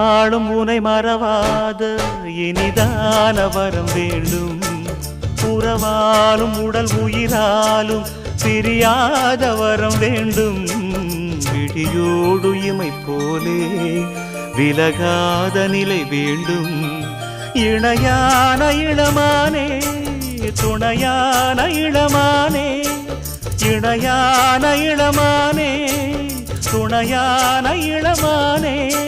நாளும் உனை மறவாத இனிதான வரம் வேண்டும். உறவாலும் உடல் உயிராலும் பிரியாத வரம் வேண்டும். விழியோடு இமை போலே விலகாத நிலை வேண்டும். இணையான இளமானே துணையான இளமானே, இணையான இளமானே துணையான இளமானே.